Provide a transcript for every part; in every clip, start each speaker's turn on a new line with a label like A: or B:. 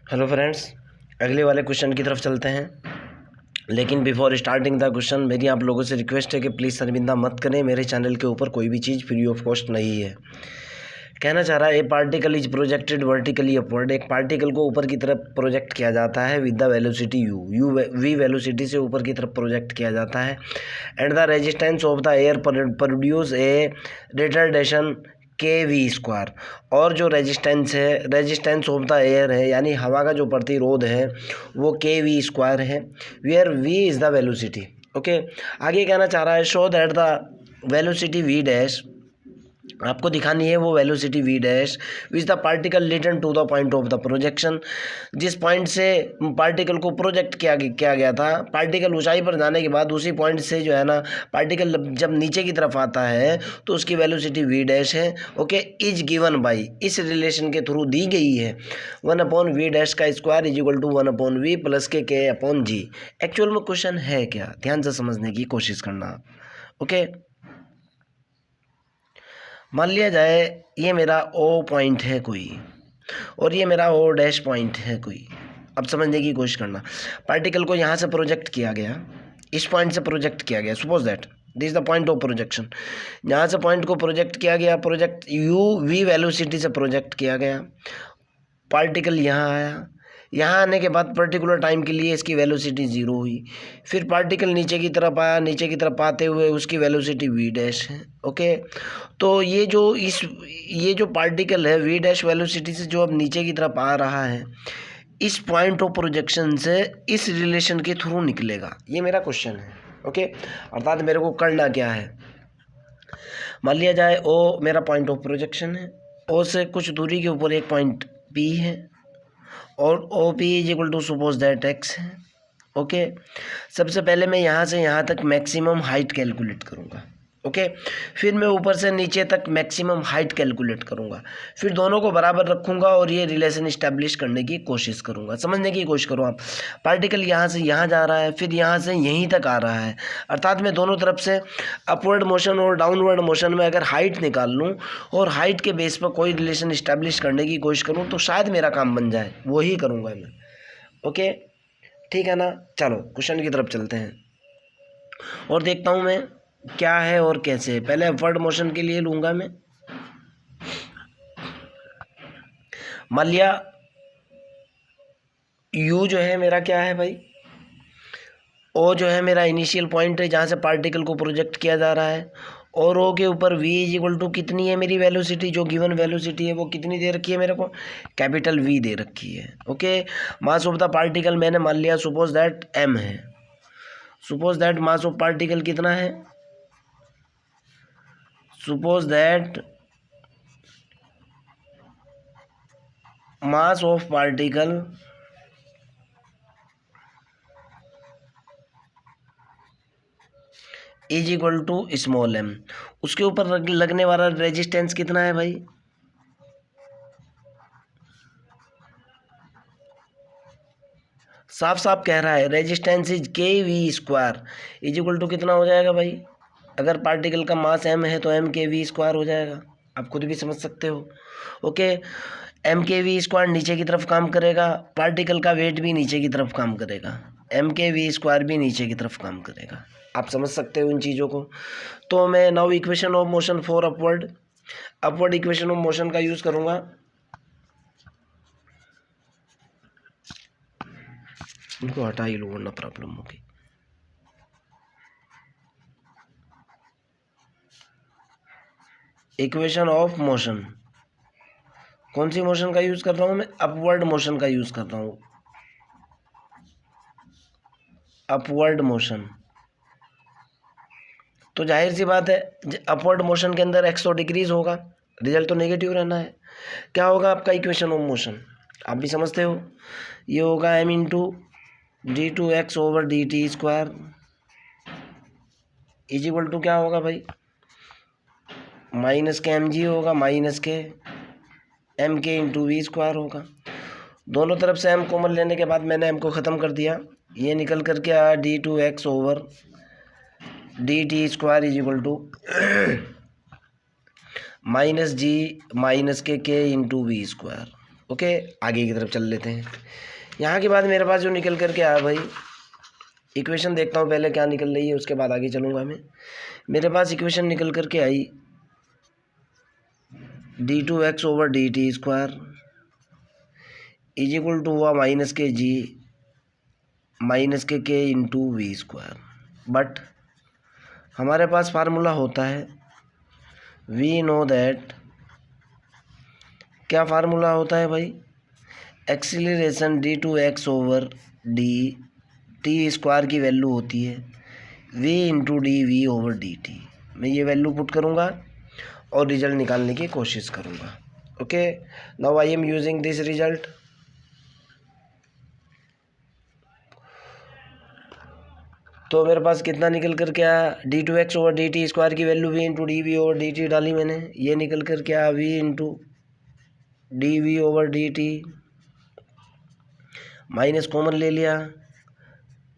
A: Hello friends, अगले वाले question की तरफ चलते हैं। लेकिन बिफोर स्टार्टिंग द क्वेश्चन मेरी आप लोगों से रिक्वेस्ट है कि प्लीज़ शर्मिंदा मत करें। मेरे चैनल के ऊपर कोई भी चीज़ फ्री ऑफ कॉस्ट नहीं है। कहना चाह रहा है a particle is projected vertically upward. एक पार्टिकल को ऊपर की तरफ प्रोजेक्ट किया जाता है with the velocity u v velocity से ऊपर की तरफ प्रोजेक्ट किया जाता है। And the resistance of the air produce a retardation k v square. और जो रेजिस्टेंस ऑफ द एयर है यानी हवा का जो प्रतिरोध है वो के वी स्क्वायर है, where v is the velocity. Okay, आगे कहना चाह रहा है show that the velocity v dash, आपको दिखानी है वो velocity v dash which the particle return to the point of the projection. जिस पॉइंट से पार्टिकल को प्रोजेक्ट किया गया था, पार्टिकल ऊंचाई पर जाने के बाद उसी पॉइंट से जो है ना पार्टिकल जब नीचे की तरफ आता है तो उसकी वेलोसिटी वी डैश है। ओके, इज गिवन बाई, इस रिलेशन के थ्रू दी गई है 1/v डैश का square is equal to 1/v plus k upon g. Actual में क्वेश्चन है क्या, ध्यान से समझने की कोशिश करना। ओके, मान लिया जाए ये मेरा ओ पॉइंट है कोई और ये मेरा ओ डैश पॉइंट है कोई। अब समझने की कोशिश करना, पार्टिकल को यहाँ से प्रोजेक्ट किया गया, इस पॉइंट से प्रोजेक्ट किया गया। Suppose that this is the point of projection. यहाँ से पॉइंट को प्रोजेक्ट किया गया, प्रोजेक्ट यू वी वेलोसिटी से प्रोजेक्ट किया गया। पार्टिकल यहाँ आया, यहाँ आने के बाद पर्टिकुलर टाइम के लिए इसकी वेलोसिटी ज़ीरो हुई। फिर पार्टिकल नीचे की तरफ आया, नीचे की तरफ आते हुए उसकी वेलोसिटी वी डैश है। ओके, तो ये जो पार्टिकल है वी डैश वेलोसिटी से जो अब नीचे की तरफ आ रहा है, इस पॉइंट ऑफ प्रोजेक्शन से इस रिलेशन के थ्रू निकलेगा। ये मेरा क्वेश्चन है। ओके, अर्थात मेरे को करना क्या है, मान लिया जाए ओ मेरा पॉइंट ऑफ प्रोजेक्शन है, ओ से कुछ दूरी के ऊपर एक पॉइंट पी है और O P is equal to suppose that x है। ओके, सबसे पहले मैं यहाँ से यहाँ तक मैक्सिमम हाइट कैलकुलेट करूँगा। ओके, फिर मैं ऊपर से नीचे तक मैक्सिमम हाइट कैलकुलेट करूँगा, फिर दोनों को बराबर रखूँगा और ये रिलेशन इस्टेब्लिश करने की कोशिश करूँगा। समझने की कोशिश करो आप, पार्टिकल यहाँ से यहाँ जा रहा है, फिर यहाँ से यहीं तक आ रहा है, अर्थात मैं दोनों तरफ से अपवर्ड मोशन और डाउनवर्ड मोशन में अगर हाइट निकाल लूँ और हाइट के बेस पर कोई रिलेशन इस्टेब्लिश करने की कोशिश करूँ तो शायद मेरा काम बन जाए, वही करूँगा मैं। ओके, ठीक है ना। चलो क्वेश्चन की तरफ चलते हैं और देखता हूँ मैं क्या है और कैसे। पहले अपवर्ड मोशन के लिए लूँगा मैं, मान लिया यू जो है मेरा क्या है भाई, ओ जो है मेरा इनिशियल पॉइंट है जहाँ से पार्टिकल को प्रोजेक्ट किया जा रहा है, और ओ के ऊपर v इज इक्वल टू कितनी है मेरी वेलोसिटी, जो गिवन वेलोसिटी है वो कितनी दे रखी है मेरे को, कैपिटल V दे रखी है। Okay, mass of the particle मैंने मान लिया सपोज दैट m है। Suppose that mass of particle कितना है, suppose that mass of particle is equal to small m। उसके ऊपर लगने वाला रेजिस्टेंस कितना है भाई, साफ साफ कह रहा है resistance is k v square is equal to कितना हो जाएगा भाई, अगर पार्टिकल का मास m है तो m के वी स्क्वायर हो जाएगा, आप खुद भी समझ सकते हो। ओके, m के वी स्क्वायर नीचे की तरफ काम करेगा, पार्टिकल का वेट भी नीचे की तरफ काम करेगा, m के वी स्क्वायर भी नीचे की तरफ काम करेगा। आप समझ सकते हो इन चीज़ों को। तो मैं now equation of motion for upward equation of motion का यूज़ करूँगा। उनको हटा ही लो वरना प्रॉब्लम होगी। इक्वेशन ऑफ मोशन, कौन सी मोशन का यूज़ कर रहा हूँ मैं, अपवर्ड मोशन का यूज़ कर रहा हूँ, अपवर्ड मोशन। तो जाहिर सी बात है अपवर्ड मोशन के अंदर x तो डिक्रीज होगा, रिजल्ट तो नेगेटिव रहना है। क्या होगा आपका इक्वेशन ऑफ मोशन, आप भी समझते हो, ये होगा m into d2x over dt square is equal to क्या होगा भाई, माइनस के mg होगा, माइनस के m के इंटू वी स्क्वायर होगा। दोनों तरफ से m कॉमन लेने के बाद मैंने m को ख़त्म कर दिया, ये निकल करके आया d2x over dt square is equal to minus g minus k into v square. Okay, आगे की तरफ चल लेते हैं। यहाँ के बाद मेरे पास जो निकल करके आया भाई, इक्वेशन देखता हूँ पहले क्या निकल रही है, उसके बाद आगे चलूँगा मैं। मेरे पास इक्वेशन निकल करके आई d2x over d t square is equal to हुआ minus k g minus k into v square. But हमारे पास फार्मूला होता है, वी नो दैट, क्या फार्मूला होता है भाई, acceleration d2x over d t square की वैल्यू होती है v into d v over d t. मैं ये वैल्यू पुट करूँगा और रिजल्ट निकालने की कोशिश करूँगा। Okay, now I am using this result. तो मेरे पास कितना निकल कर क्या, d2x over d t square की value v into d v over d t डाली मैंने, ये निकल कर क्या v into d v over d t, minus common ले लिया,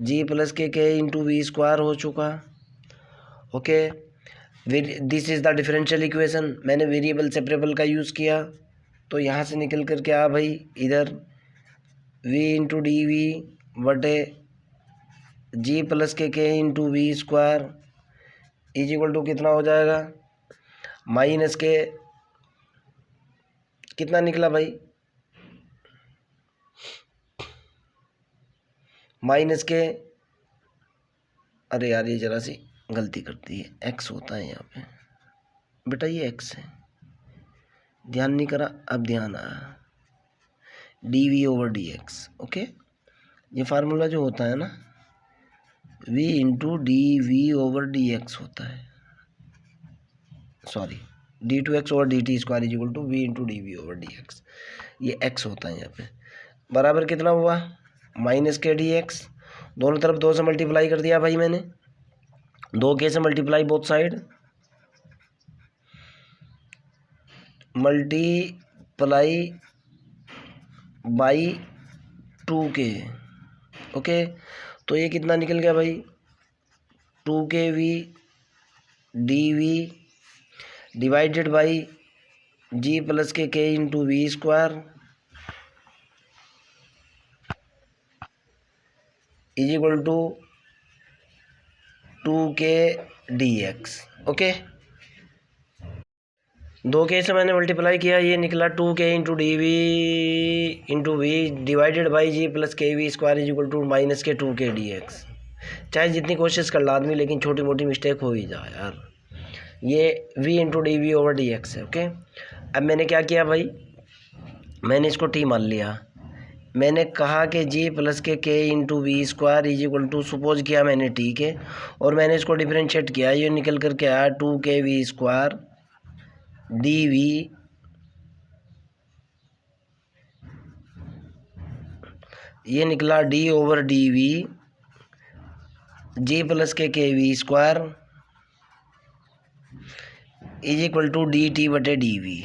A: g plus k into v square हो चुका। Okay, this is the differential equation. मैंने वेरिएबल सेपरेबल का यूज़ किया, तो यहाँ से निकल कर क्या भाई, इधर v इंटू डी वी बटे g plus k into v square is equal to कितना हो जाएगा, माइनस के कितना निकला भाई, माइनस के, अरे यार ये ज़रा सी गलती करती है, एक्स होता है यहाँ पे बेटा, ये एक्स है, ध्यान नहीं करा, अब ध्यान आया, d v over d x. Okay, ये फार्मूला जो होता है ना, v into d v over d x होता है, sorry d2x over d t square is equal to v into d v over d x, ये x होता है यहाँ पे, बराबर कितना हुआ, माइनस के डी एक्स, दोनों तरफ 2 से मल्टीप्लाई कर दिया भाई मैंने, 2 से multiply both side, multiply by 2k। Okay, तो ये कितना निकल गया भाई, 2kv d v divided by g plus k into v square is equal to 2k d x. Okay, 2k से मैंने मल्टीप्लाई किया, ये निकला 2k into d v into v divided by g plus k v square is equal to minus k 2k d x. चाहे जितनी कोशिश कर ला आदमी, लेकिन छोटी मोटी मिस्टेक हो ही जाए यार। ये v into d v over d x है। ओके, अब मैंने क्या किया भाई, मैंने इसको t मान लिया, मैंने कहा कि g plus k into v square is equal to, suppose किया मैंने t के, और मैंने इसको डिफरेंशिएट किया, ये निकल कर के आया 2k we square D we ये निकला d over d v g plus k v square is equal to d t बटे डी वी।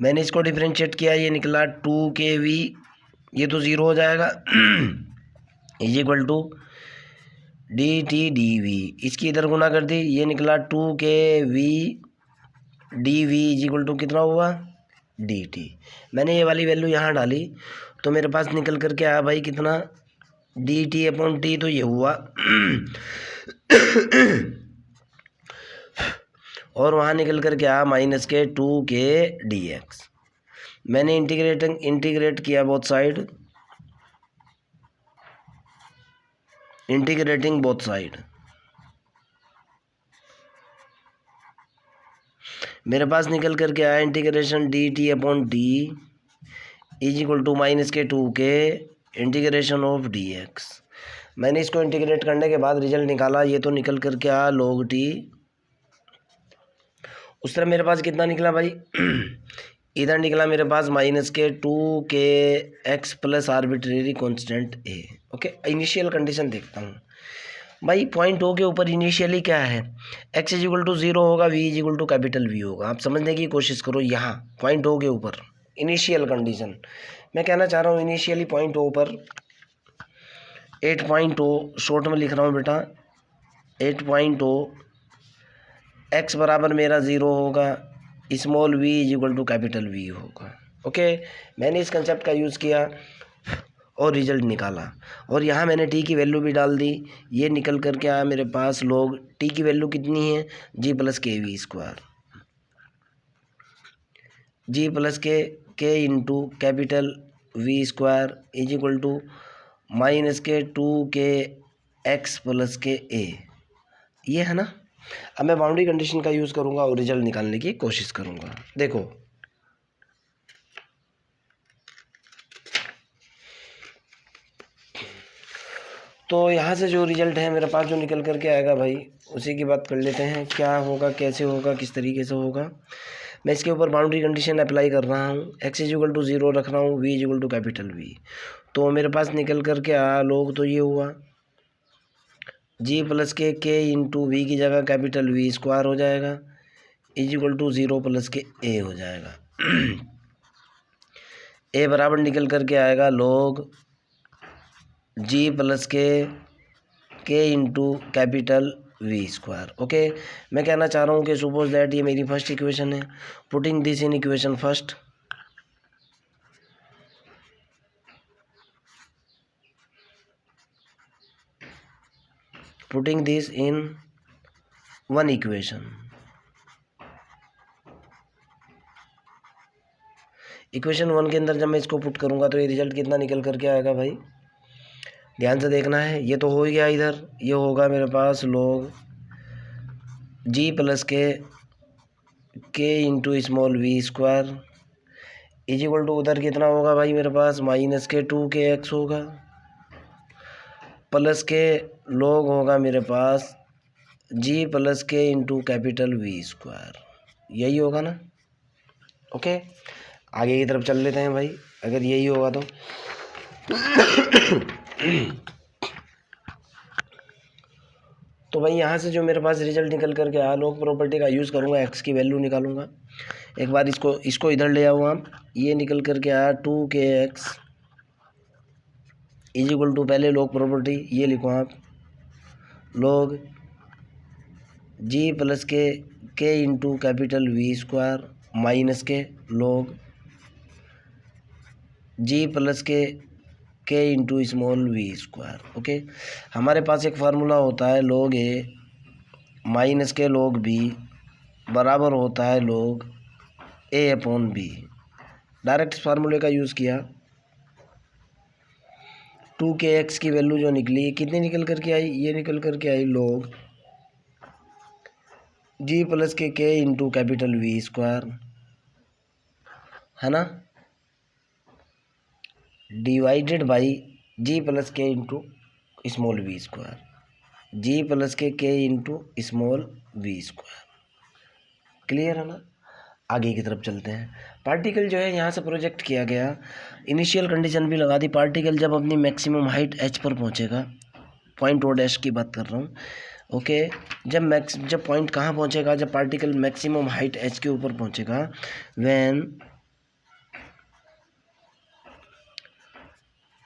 A: मैंने इसको डिफरेंशिएट किया, ये निकला 2kv, ये तो 0 हो जाएगा, is equal to d t d v, इसकी इधर गुना कर दी, ये निकला 2kv d v is equal to कितना हुआ, डी टी। मैंने ये वाली वैल्यू यहाँ डाली, तो मेरे पास निकल कर के आया भाई कितना, डी टी अपॉन टी, तो ये हुआ और वहाँ निकल कर के आया minus k 2k d x. मैंने इंटीग्रेट किया both side, integrating both side, मेरे पास निकल कर के आया integration d t upon t is equal to minus k 2k integration of D x. मैंने इसको इंटीग्रेट करने के बाद रिजल्ट निकाला, ये तो निकल कर के आया log t। उस तरह मेरे पास कितना निकला भाई इधर निकला मेरे पास minus k 2k x plus arbitrary constant a. Okay, initial condition देखता हूँ भाई, पॉइंट ओ के ऊपर इनिशियली क्या है, x इज इक्वल टू 0 होगा, v is equal to capital V होगा। आप समझने की कोशिश करो, यहाँ पॉइंट ओ के ऊपर इनिशियल कंडीशन मैं कहना चाह रहा हूँ, इनिशियली पॉइंट ओ पर 8.0 शॉर्ट में लिख रहा हूँ बेटा, 8.0 x बराबर मेरा 0 होगा, small v is equal to capital V होगा। ओके, मैंने इस कंसेप्ट का यूज़ किया और रिजल्ट निकाला, और यहाँ मैंने टी की वैल्यू भी डाल दी। ये निकल कर के आया मेरे पास लॉग टी की वैल्यू कितनी है, g plus k v square, g plus k into capital we square is equal to minus k 2 k x plus के ए। ये है ना। अब मैं बाउंड्री कंडीशन का यूज़ करूँगा और रिजल्ट निकालने की कोशिश करूँगा। देखो तो यहाँ से जो रिजल्ट है मेरे पास जो निकल करके आएगा भाई, उसी की बात कर लेते हैं। क्या होगा, कैसे होगा, किस तरीके से होगा। मैं इसके ऊपर बाउंड्री कंडीशन अप्लाई कर रहा हूँ। एक्स इज इक्वल टू 0 रख रहा हूँ, v is equal to capital V. तो मेरे पास निकल करके आया लोग, तो ये हुआ जी प्लस के इंटू वी की जगह कैपिटल वी स्क्वायर हो जाएगा, इज इक्वल टू 0 प्लस के ए हो जाएगा। ए बराबर निकल करके आएगा log g plus k into capital we square. Okay, मैं कहना चाह रहा हूँ कि सपोज दैट ये मेरी फर्स्ट इक्वेशन है। Putting this in equation first, putting this in one equation, equation 1 के अंदर जब मैं इसको पुट करूँगा तो ये रिजल्ट कितना निकल करके आएगा भाई, ध्यान से देखना है। ये तो हो ही गया इधर, ये होगा मेरे पास log g plus k into small v square is equal to उधर कितना होगा भाई मेरे पास, माइनस के 2 के एक्स होगा, प्लस के लॉग होगा मेरे पास जी plus k into capital we square. यही होगा ना। ओके, आगे की तरफ चल लेते हैं भाई, अगर यही होगा तो भाई यहाँ से जो मेरे पास रिजल्ट निकल करके आया, लॉग प्रॉपर्टी का यूज़ करूँगा, एक्स की वैल्यू निकालूंगा। एक बार इसको इधर ले आओ आप। ये निकल करके आया 2 k x is equal to, पहले लॉग प्रॉपर्टी ये लिखो आप, log g plus k into capital we square minus k log g plus k into small v square. Okay, हमारे पास एक फार्मूला होता है log a minus k log b बराबर होता है log a upon b. Direct फार्मूले का यूज़ किया, 2 के एक्स की वैल्यू जो निकली कितनी निकल करके आई, ये निकल करके आई log g plus k into capital we square, है ना, divided by g plus k into small v square, g plus k into small v square. Clear है ना। आगे की तरफ चलते हैं। पार्टिकल जो है यहाँ से प्रोजेक्ट किया गया, इनिशियल कंडीशन भी लगा दी। पार्टिकल जब अपनी मैक्सिमम हाइट एच पर पहुँचेगा, पॉइंट ओ डैश की बात कर रहा हूँ। ओके, जब पॉइंट कहाँ पहुँचेगा, जब पार्टिकल मैक्सिमम हाइट एच के ऊपर पहुँचेगा, व्हेन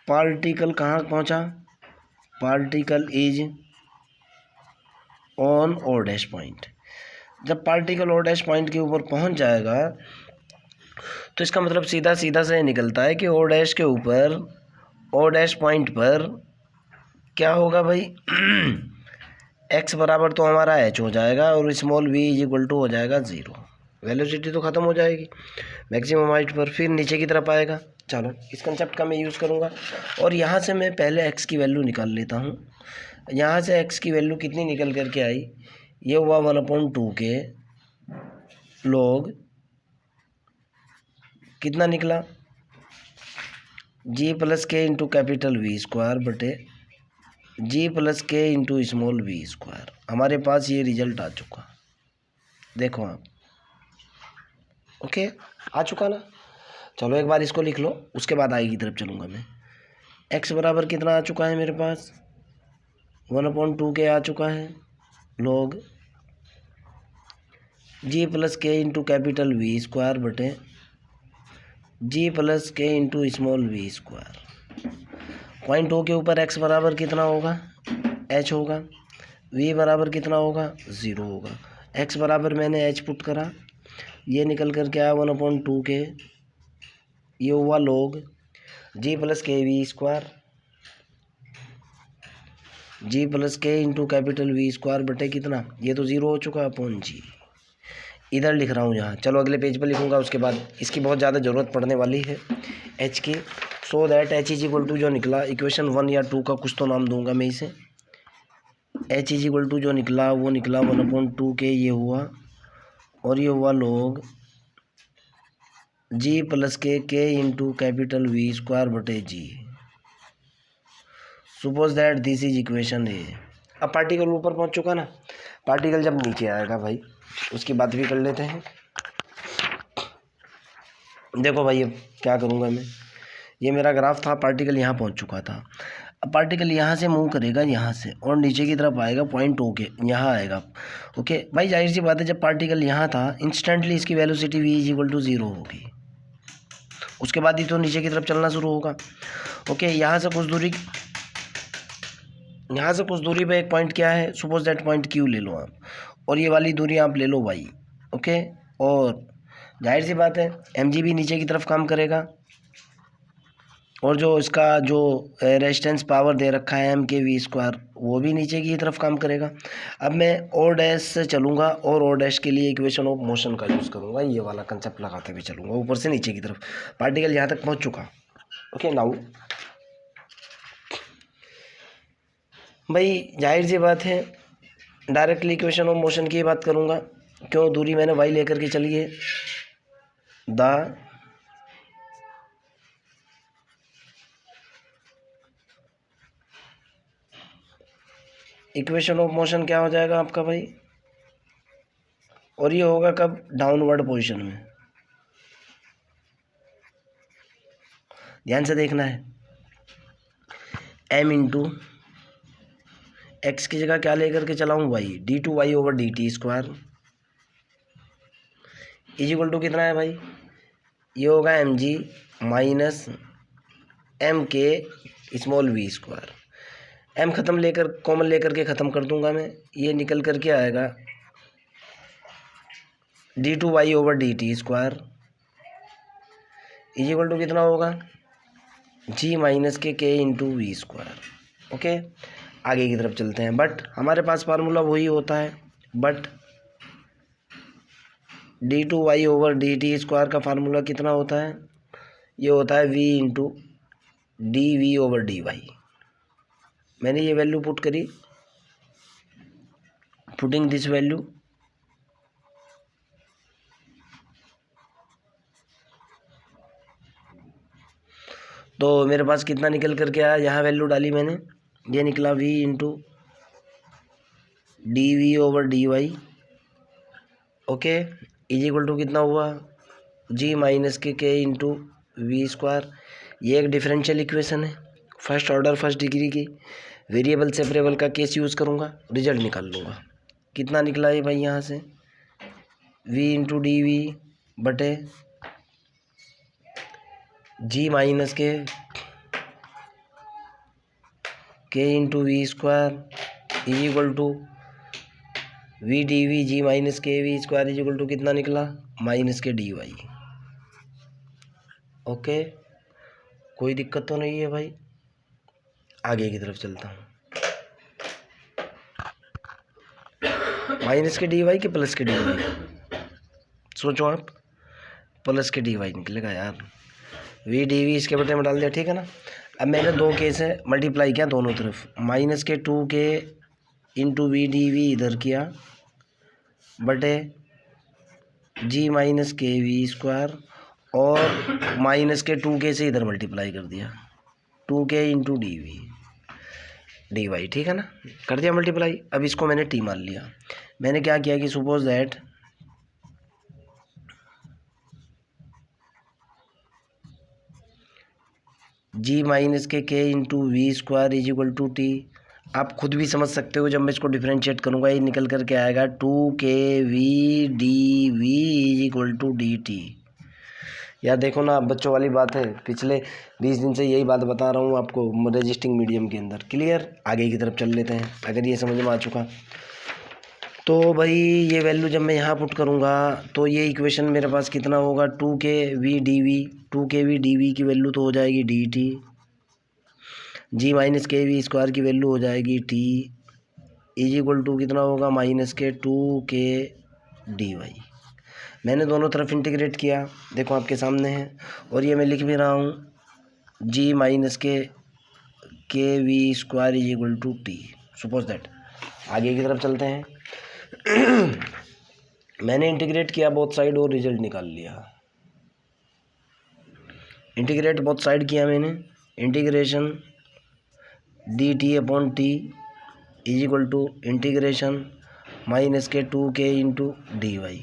A: पार्टिकल कहाँ पहुँचा, particle is on O dash point. जब पार्टिकल ओ डैश पॉइंट के ऊपर पहुँच जाएगा तो इसका मतलब सीधा सीधा से निकलता है कि ओ डैश के ऊपर, ओ डैश पॉइंट पर क्या होगा भाई, एक्स बराबर तो हमारा एच हो जाएगा और small v is equal to हो जाएगा 0। वेलोसिटी तो ख़त्म हो जाएगी मैक्सिमम हाइट पर, फिर नीचे की तरफ आएगा। चलो, इस कंसेप्ट का मैं यूज़ करूँगा और यहाँ से मैं पहले एक्स की वैल्यू निकाल लेता हूँ। यहाँ से एक्स की वैल्यू कितनी निकल करके आई, ये हुआ 1/2 के लॉग कितना निकला, जी plus k into capital we square बटे g plus k into small v square. हमारे पास ये रिजल्ट आ चुका, देखो आप। ओके, आ चुका ना। चलो एक बार इसको लिख लो, उसके बाद आगे की तरफ चलूँगा मैं। एक्स बराबर कितना आ चुका है मेरे पास, 1/2 के आ चुका है log g plus k into capital we square बटे g plus k into small v square. Point O के ऊपर एक्स बराबर कितना होगा, एच होगा, वी बराबर कितना होगा, 0 होगा। एक्स बराबर मैंने एच पुट करा, ये निकल कर के आया 1/2 के ये हुआ log g plus k v square, g plus k into capital we square बटे कितना, ये तो ज़ीरो हो चुका अपॉन जी। इधर लिख रहा हूँ यहाँ, चलो अगले पेज पर लिखूँगा उसके बाद, इसकी बहुत ज़्यादा ज़रूरत पड़ने वाली है एच की। So that h is equal to जो निकला इक्वेशन 1 या 2 का कुछ तो नाम दूंगा मैं इसे। एच इज इक्वल टू जो निकला वो निकला 1/2 के ये हुआ, और ये हुआ log g plus k into capital we square बटे g. Suppose that this is equation a. अब पार्टिकल ऊपर पहुंच चुका ना, पार्टिकल जब नीचे आएगा भाई उसकी बात भी कर लेते हैं। देखो भाई अब क्या करूँगा मैं, ये मेरा ग्राफ था, पार्टिकल यहाँ पहुँच चुका था। अब पार्टिकल यहाँ से मूव करेगा यहाँ से और नीचे की तरफ आएगा, पॉइंट ओके यहाँ आएगा। ओके भाई जाहिर सी बात है जब पार्टिकल यहाँ था इंस्टेंटली इसकी velocity v is equal to 0 होगी, उसके बाद ही तो नीचे की तरफ चलना शुरू होगा। ओके यहाँ से कुछ दूरी पे एक पॉइंट क्या है, सपोज दैट पॉइंट क्यू ले लो आप, और ये वाली दूरी आप ले लो वाई। ओके और जाहिर सी बात है एम जी भी नीचे की तरफ काम करेगा, और जो इसका जो रेजिस्टेंस पावर दे रखा है एम के वी स्क्वायर वो भी नीचे की तरफ काम करेगा। अब मैं ओ डैश से चलूँगा और ओ डैश के लिए इक्वेशन ऑफ मोशन का यूज़ करूँगा, ये वाला कंसेप्ट लगाते हुए चलूँगा ऊपर से नीचे की तरफ। पार्टिकल यहाँ तक पहुँच चुका। ओके नाउ भाई जाहिर सी बात है डायरेक्टली इक्वेशन ऑफ मोशन की बात करूँगा, क्यों दूरी मैंने वाई लेकर के चली है। द इक्वेशन ऑफ मोशन क्या हो जाएगा आपका भाई, और ये होगा कब, डाउनवर्ड पोजीशन में। ध्यान से देखना है, m इंटू एक्स की जगह क्या लेकर के चलाऊँ y, d2y over dt square is equal to कितना है भाई, ये होगा m g minus m k small v square. M ख़त्म लेकर कॉमन लेकर के ख़त्म कर दूंगा मैं, ये निकल कर के आएगा d2y over dt square is equal to कितना होगा, g minus k into v square. Okay आगे की तरफ चलते हैं, बट हमारे पास फार्मूला वही होता है, but d2y over dt square का फार्मूला कितना होता है, ये होता है v into d v over d y. मैंने ये वैल्यू पुट करी, पुटिंग दिस वैल्यू तो मेरे पास कितना निकल करके आया, यहाँ वैल्यू डाली मैंने, ये निकला v into d v over d y. Okay is equal to कितना हुआ, g minus k into v square. ये एक डिफरेंशियल इक्वेशन है फर्स्ट ऑर्डर फर्स्ट डिग्री की, वेरिएबल सेपरेबल का केस यूज़ करूँगा, रिजल्ट निकाल लूँगा। कितना निकला है भाई यहाँ से, v इंटू डी वी बटे g minus k into v square is equal to v d v g minus k v square is equal to कितना निकला, माइनस के डी वाई। ओके कोई दिक्कत तो नहीं है भाई, आगे की तरफ चलता हूँ। माइनस के डी वाई के प्लस के डी वाई, सोचो आप, प्लस के डी वाई निकलेगा यार, वी डी वी इसके बटे में डाल दिया, ठीक है ना। अब मैंने दो केस है मल्टीप्लाई किया दोनों तरफ, minus k 2 k into we d we इधर किया बटे जी माइनस के वी स्क्वायर, और माइनस के 2 के से इधर मल्टीप्लाई कर दिया 2 k into d v d y, ठीक है ना, कर दिया मल्टीप्लाई। अब इसको मैंने टी मान लिया। मैंने क्या किया कि suppose that g minus k into v square is equal to t. आप खुद भी समझ सकते हो जब मैं इसको डिफरेंशिएट करूँगा ये निकल करके आएगा 2 v d v is equal to d t. यार देखो ना बच्चों वाली बात है, पिछले 20 दिन से यही बात बता रहा हूँ आपको रजिस्टिंग मीडियम के अंदर। क्लियर, आगे की तरफ चल लेते हैं अगर ये समझ में आ चुका तो भाई ये वैल्यू जब मैं यहाँ पुट करूँगा तो ये इक्वेशन मेरे पास कितना होगा, 2kv की वैल्यू तो हो जाएगी dt, g minus k v square की वैल्यू हो जाएगी t इज इक्वल टू कितना होगा, -2k मैंने दोनों तरफ इंटीग्रेट किया, देखो आपके सामने है, और ये मैं लिख भी रहा हूँ g minus k v square is equal to t. Suppose that आगे की तरफ चलते हैं। मैंने इंटीग्रेट किया बोथ साइड और रिजल्ट निकाल लिया। इंटीग्रेट बोथ साइड किया मैंने, integration d t upon t is equal to integration -2k into d y.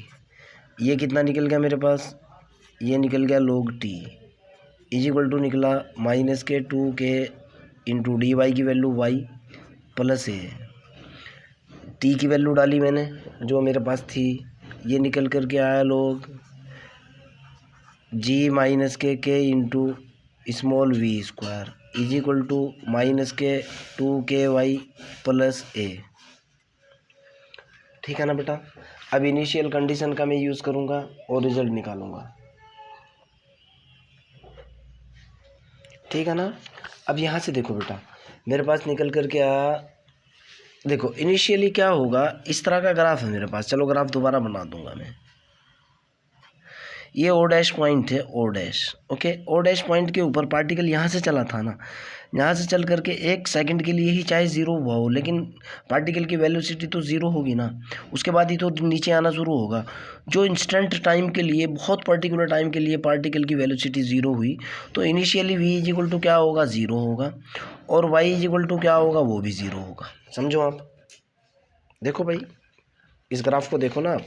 A: ये कितना निकल गया मेरे पास, ये निकल गया log t is equal to निकला -2k इंटू डी वाई की वैल्यू y प्लस ए, टी की वैल्यू डाली मैंने जो मेरे पास थी, ये निकल कर के आया log g minus k into small v square is equal to -2ky plus a. ठीक है ना बेटा। अब इनिशियल कंडीशन का मैं यूज़ करूँगा और रिजल्ट निकालूंगा। ठीक है ना। अब यहाँ से देखो बेटा, मेरे पास निकल कर के आया, देखो इनिशियली क्या होगा, इस तरह का ग्राफ है मेरे पास। चलो ग्राफ दोबारा बना दूंगा मैं। ये ओ डैश पॉइंट है, O dash, okay. O dash point के ऊपर पार्टिकल यहाँ से चला था ना, यहाँ से चल करके 1 सेकंड के लिए ही चाहे ज़ीरो हुआ हो, लेकिन पार्टिकल की वेलोसिटी तो ज़ीरो होगी ना, उसके बाद ही तो नीचे आना शुरू होगा। जो इंस्टेंट टाइम के लिए, बहुत पर्टिकुलर टाइम के लिए पार्टिकल की वेलोसिटी ज़ीरो हुई, तो initially v is equal to क्या होगा, ज़ीरो होगा, और y इज इक्वल टू क्या होगा, वो भी ज़ीरो होगा। समझो आप, देखो भाई इस ग्राफ को देखो ना आप,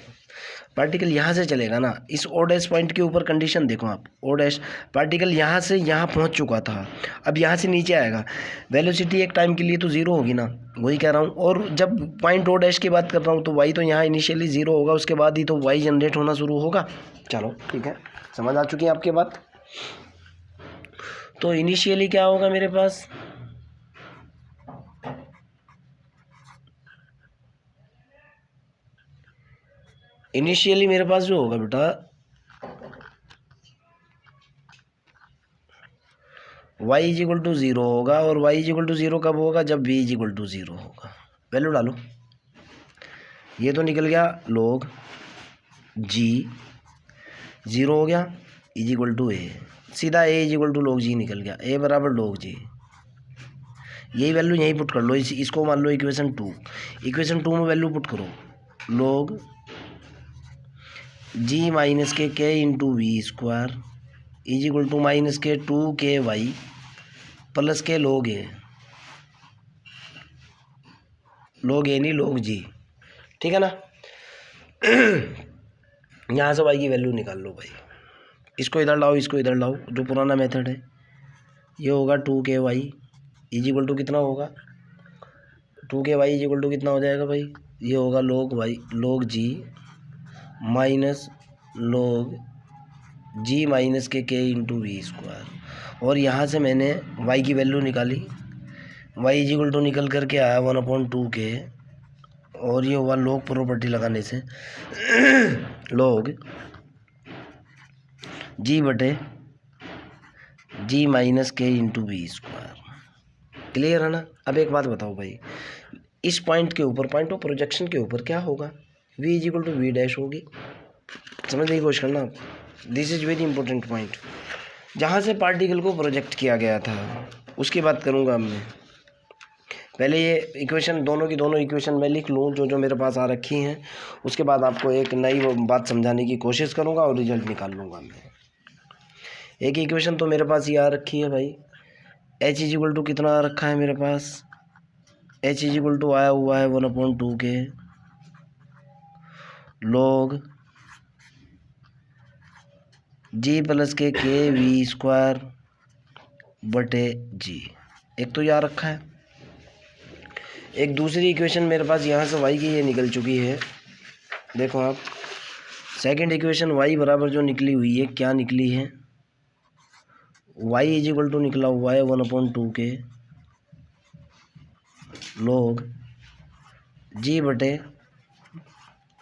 A: पार्टिकल यहाँ से चलेगा ना, इस ओ डैश पॉइंट के ऊपर कंडीशन देखो आप, ओ डैश पार्टिकल यहाँ से यहाँ पहुँच चुका था, अब यहाँ से नीचे आएगा, वेलोसिटी एक टाइम के लिए तो ज़ीरो होगी ना, वही कह रहा हूँ। और जब पॉइंट ओ डैश की बात कर रहा हूँ तो वाई तो यहाँ इनिशियली ज़ीरो होगा, उसके बाद ही तो वाई जनरेट होना शुरू होगा। चलो ठीक है, समझ आ चुकी है आपकी बात। तो इनिशियली क्या होगा मेरे पास, इनिशियली मेरे पास जो होगा बेटा, y is equal to zero होगा, और y is equal to zero कब होगा, जब v is equal to zero होगा। वैल्यू डालो, ये तो निकल गया log g, ज़ीरो हो गया, इज इक्वल टू ए, सीधा a is equal to log g निकल गया, a बराबर log g। यही वैल्यू यहीं पुट कर लो, इसको मान लो इक्वेशन 2, इक्वेशन 2 में वैल्यू पुट करो, log g minus k into v square is equal to -2ky plus k log a, नहीं log g। ठीक है ना। यहाँ से y की वैल्यू निकाल लो भाई, इसको इधर लाओ, इसको इधर लाओ, जो पुराना मेथड है। ये होगा 2ky इज इक्वल टू कितना होगा, 2ky इज इक्वल टू कितना हो जाएगा भाई, ये होगा log g minus log g minus k into v square, और यहाँ से मैंने y की वैल्यू निकाली, y इज इक्वल टू निकल करके आया 1/2k, और ये हुआ log प्रॉपर्टी लगाने से log g बटे g minus k into v square. Clear है ना। अब एक बात बताओ भाई, इस पॉइंट के ऊपर, पॉइंट ऑफ प्रोजेक्शन के ऊपर क्या होगा, v is equal to v dash होगी। समझने की कोशिश करना, this is very important point. जहाँ से पार्टिकल को प्रोजेक्ट किया गया था उसकी बात करूँगा अब मैं। पहले ये इक्वेशन, दोनों की दोनों इक्वेशन मैं लिख लूँ जो मेरे पास आ रखी हैं, उसके बाद आपको एक नई बात समझाने की कोशिश करूँगा और रिजल्ट निकाल लूँगा मैं। एक इक्वेशन तो मेरे पास ये आ रखी है भाई, h इज इक्वल टू कितना आ रखा है मेरे पास, h इज इक्वल टू आया हुआ है 1/2k log g plus k v square बटे g। एक तो ये आ रखा है। एक दूसरी इक्वेशन मेरे पास यहाँ से y की ये निकल चुकी है, देखो आप, सेकंड इक्वेशन y बराबर जो निकली हुई है, क्या निकली है, y इज इक्वल टू निकला हुआ है 1/2k log g बटे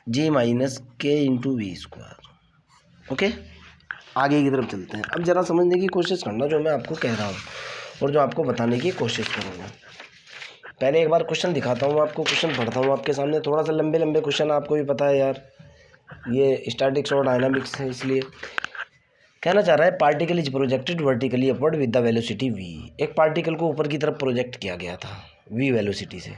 A: जी minus k into v square. Okay, आगे की तरफ चलते हैं। अब ज़रा समझने की कोशिश करना जो मैं आपको कह रहा हूँ और जो आपको बताने की कोशिश करूँगा। पहले एक बार क्वेश्चन दिखाता हूँ आपको, क्वेश्चन पढ़ता हूँ आपके सामने। थोड़ा सा लंबे लंबे क्वेश्चन, आपको भी पता है यार, ये स्टैटिक्स और डायनामिक्स है, इसलिए कहना चाह रहा है particle is projected vertically upward with the velocity v। एक पार्टिकल को ऊपर की तरफ प्रोजेक्ट किया गया था v वेलोसिटी से,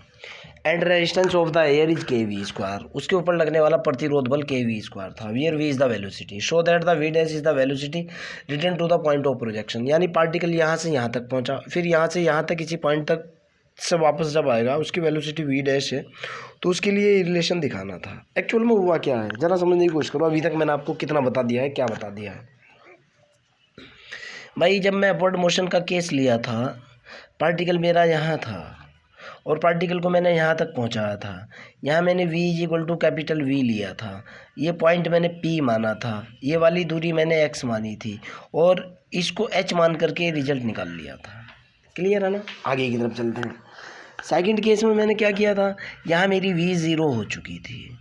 A: and resistance of the air is k v square. उसके ऊपर लगने वाला प्रतिरोध बल के वी स्क्वायर था, where v is the velocity, show that the v dash is the velocity return to the point of projection. यानी particle यहाँ से यहाँ तक पहुँचा, फिर यहाँ से यहाँ तक किसी पॉइंट तक से वापस जब आएगा, उसकी वेलोसिटी v डैश है, तो उसके लिए ये रिलेशन दिखाना था। एक्चुअल में हुआ क्या है ज़रा समझने की कोशिश करो। अभी तक मैंने आपको कितना बता दिया है, क्या बता दिया है भाई। जब मैं अपवर्ड मोशन का केस लिया था, पार्टिकल मेरा यहाँ था और पार्टिकल को मैंने यहाँ तक पहुँचाया था। यहाँ मैंने v is equal to capital V लिया था, ये पॉइंट मैंने P माना था, ये वाली दूरी मैंने x मानी थी और इसको h मान करके रिजल्ट निकाल लिया था। क्लियर है ना? आगे की तरफ चलते हैं। सेकंड केस में मैंने क्या किया था, यहाँ मेरी v ज़ीरो हो चुकी थी।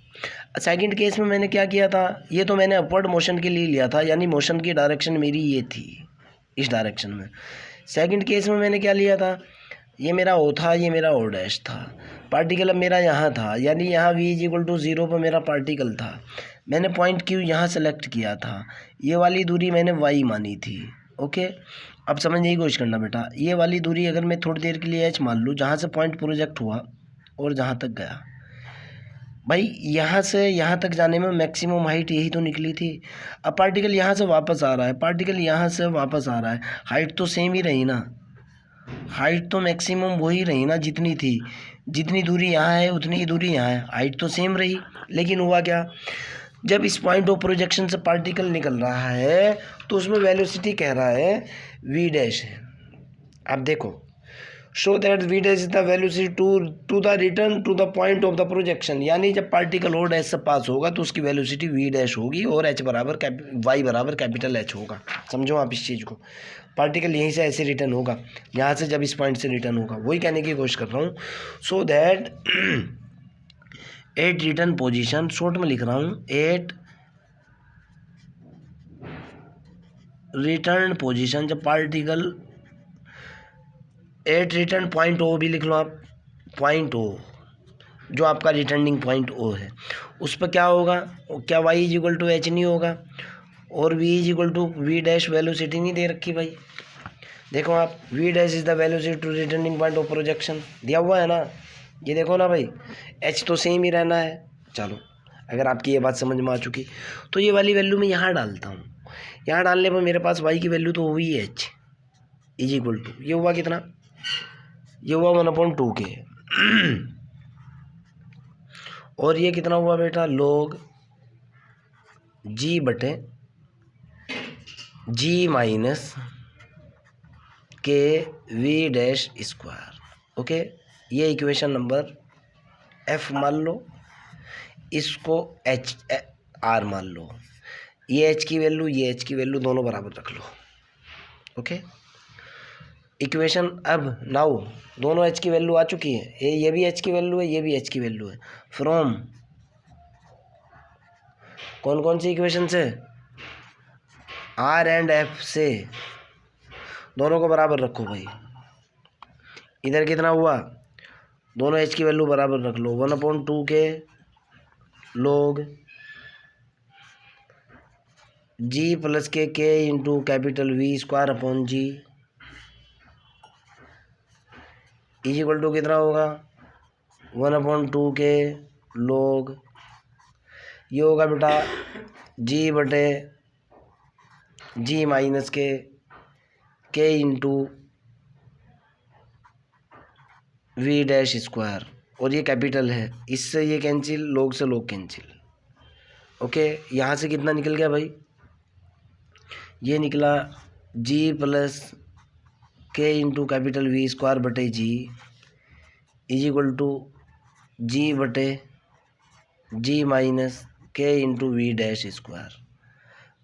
A: सेकंड केस में मैंने क्या किया था, ये तो मैंने अपवर्ड मोशन के लिए लिया था, यानी मोशन की डायरेक्शन मेरी ये थी, इस डायरेक्शन में। सेकंड केस में मैंने क्या लिया था, ये मेरा ओ था, ये मेरा ओ डैश था। पार्टिकल अब मेरा यहाँ था, यानी यहाँ v is equal to zero पर मेरा पार्टिकल था। मैंने पॉइंट क्यू यहाँ सेलेक्ट किया था, ये वाली दूरी मैंने y मानी थी। ओके, अब समझने की कोशिश करना बेटा। ये वाली दूरी अगर मैं थोड़ी देर के लिए h मान लूँ, जहाँ से पॉइंट प्रोजेक्ट हुआ और जहाँ तक गया, भाई यहाँ से यहाँ तक जाने में मैक्सिमम हाइट यही तो निकली थी। अब पार्टिकल यहाँ से वापस आ रहा है, पार्टिकल यहाँ से वापस आ रहा है, हाइट तो सेम ही रही ना, हाइट तो मैक्सिमम वही रही ना जितनी थी। जितनी दूरी यहाँ है उतनी ही दूरी यहाँ है, हाइट तो सेम रही। लेकिन हुआ क्या, जब इस पॉइंट ऑफ प्रोजेक्शन से पार्टिकल निकल रहा है तो उसमें वेलोसिटी कह रहा है v डैश है। अब देखो, show that v dash is the velocity to the return to the point of the projection. यानी जब पार्टिकल ओ डैश से पास होगा तो उसकी वेलोसिटी v डैश होगी और h बराबर y बराबर कैपिटल H होगा। समझो आप इस चीज़ को। पार्टिकल यहीं से ऐसे रिटर्न होगा, यहाँ से जब इस पॉइंट से रिटर्न होगा, वही कहने की कोशिश कर रहा हूँ। So that at return position, short में लिख रहा हूँ, एट रिटर्न पोजीशन, जब particle at return point O भी लिख लो आप, पॉइंट ओ जो आपका रिटर्निंग पॉइंट ओ है, उस पर क्या होगा, क्या y is equal to h नहीं होगा और v is equal to v dash velocity नहीं दे रखी भाई। देखो आप, v dash is the velocity to returning point of projection दिया हुआ है ना, ये देखो ना भाई, h तो सेम ही रहना है। चलो, अगर आपकी ये बात समझ में आ चुकी तो ये वाली वैल्यू मैं यहाँ डालता हूँ। यहाँ डालने पर मेरे पास y की वैल्यू तो हुई है h इज इक्वल टू, ये हुआ कितना, ये हुआ 1/2 के और ये कितना हुआ बेटा, log g बटे g minus k v dash square. Okay, ये इक्वेशन नंबर f मान लो, इसको h r मान लो, ये h की वैल्यू, ये h की वैल्यू दोनों बराबर रख लो। ओके, इक्वेशन अब नाउ दोनों h की वैल्यू आ चुकी है, ये भी h की वैल्यू है, ये भी h की वैल्यू है। फ्रॉम कौन कौन सी इक्वेशन से, r एंड f से, दोनों को बराबर रखो भाई। इधर कितना हुआ, दोनों h की वैल्यू बराबर रख लो, 1/2 k log g plus k into capital V square upon g is equal to कितना होगा, 1/2 के log, ये होगा बेटा g बटे g minus k into V dash square, और ये कैपिटल है, इससे ये कैंसिल, log से log कैंसिल। ओके, यहाँ से कितना निकल गया भाई, ये निकला g plus k into capital V square बटे जी इज इक्वल टू जी बटे जी minus k into we dash square.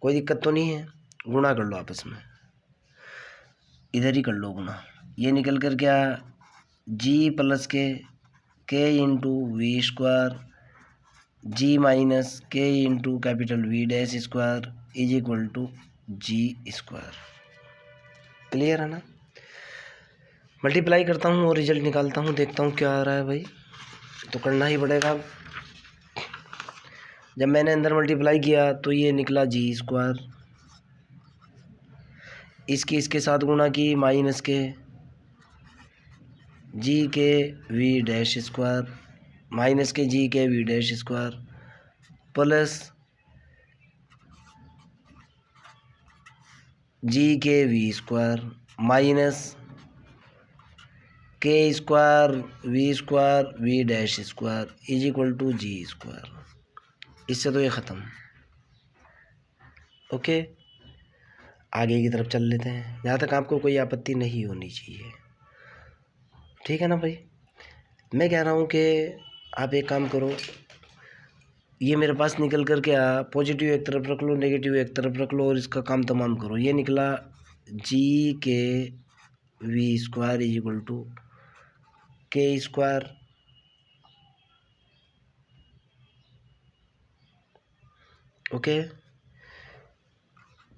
A: कोई दिक्कत तो नहीं है, गुणा कर लो आपस में, इधर ही कर लो गुणा। ये निकल कर क्या, g plus k into v square g minus k into capital v dash square is equal to g square. Clear है ना? मल्टीप्लाई करता हूँ और रिजल्ट निकालता हूँ, देखता हूँ क्या आ रहा है भाई। तो करना ही पड़ेगा। जब मैंने अंदर मल्टीप्लाई किया तो ये निकला जी स्क्वायर, इसके साथ गुणा की minus k g k v dash square, minus k g k v dash square plus g k v square minus k square v dash square is equal to g square. इससे तो ये ख़त्म। Okay, आगे की तरफ चल लेते हैं, जहाँ तक आपको कोई आपत्ति नहीं होनी चाहिए। ठीक है ना भाई? मैं कह रहा हूँ कि आप एक काम करो, ये मेरे पास निकल कर के पॉजिटिव एक तरफ रख लो, नेगेटिव एक तरफ रख लो और इसका काम तमाम करो। ये निकला g k v square is equal to k square okay,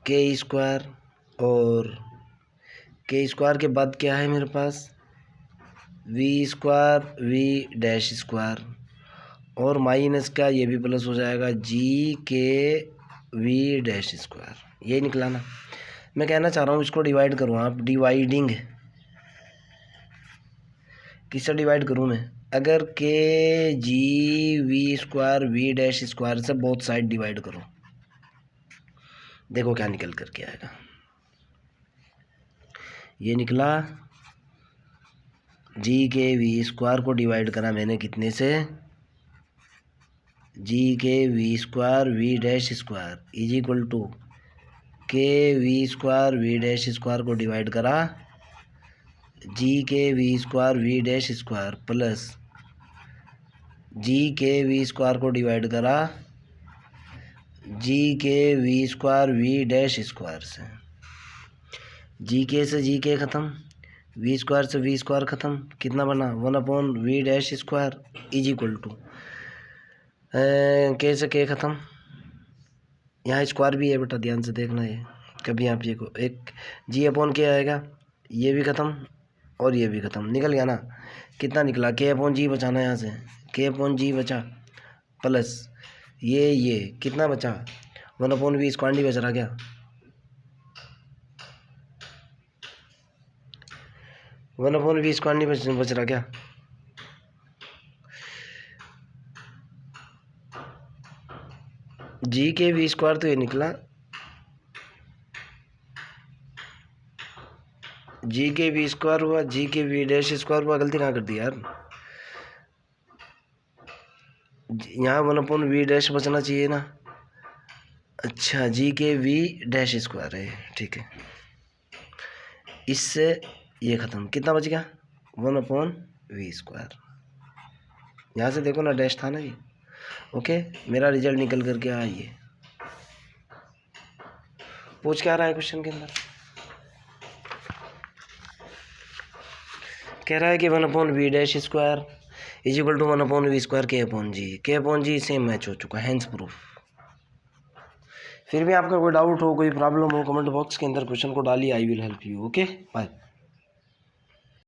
A: k square और के स्क्वायर के बाद क्या है मेरे पास v square v dash square और माइनस का ये भी प्लस हो जाएगा जी के वी डैश स्क्वायर। ये निकला ना? मैं कहना चाह रहा हूँ इसको डिवाइड करूँ आप, डिवाइडिंग किससे डिवाइड करूँ मैं? अगर k g v square v dash square से बोथ साइड डिवाइड करो, देखो क्या निकल करके आएगा। ये निकला जी के वी स्क्वायर को डिवाइड करा मैंने कितने से? G k v square v dash square is equal to k v square v dash square को डिवाइड करा g k v square v dash square plus g k v square को divide करा g k v square v dash square से। G k से g k ख़त्म, v square से v square ख़त्म, कितना बना 1/v dash square is equal to k से के ख़त्म, यहाँ स्क्वायर भी है बेटा, ध्यान से देखना। ये कभी आप ये को एक जी अपॉन के आएगा, ये भी ख़त्म और ये भी ख़त्म, निकल गया ना? कितना निकला? के अपॉन जी बचाना, यहाँ से के अपॉन जी बचा प्लस ये कितना बचा 1/v स्क्वायर नहीं बच रहा क्या? 1/v स्क्वायर नहीं बच रहा क्या? जी के वी स्क्वायर तो ये निकला, जी के वी स्क्वायर हुआ, जी के वी डैश स्क्वायर हुआ। गलती ना कर दी यार, यहाँ 1/v डैश बचना चाहिए ना। अच्छा, जी के वी डैश स्क्वायर है, ठीक है। इससे ये ख़त्म, कितना बच गया 1/v स्क्वायर। यहाँ से देखो ना, डैश था ना ये। ओके, मेरा रिजल्ट निकल करके आया ये। पूछ क्या रहा है क्वेश्चन के अंदर? कह रहा है कि 1/v dash square is equal to 1/v square k upon g same match हो चुका है, हैंस प्रूफ। फिर भी आपका कोई डाउट हो, कोई प्रॉब्लम हो, कमेंट बॉक्स के अंदर क्वेश्चन को डालिए, I will help you. Okay, bye.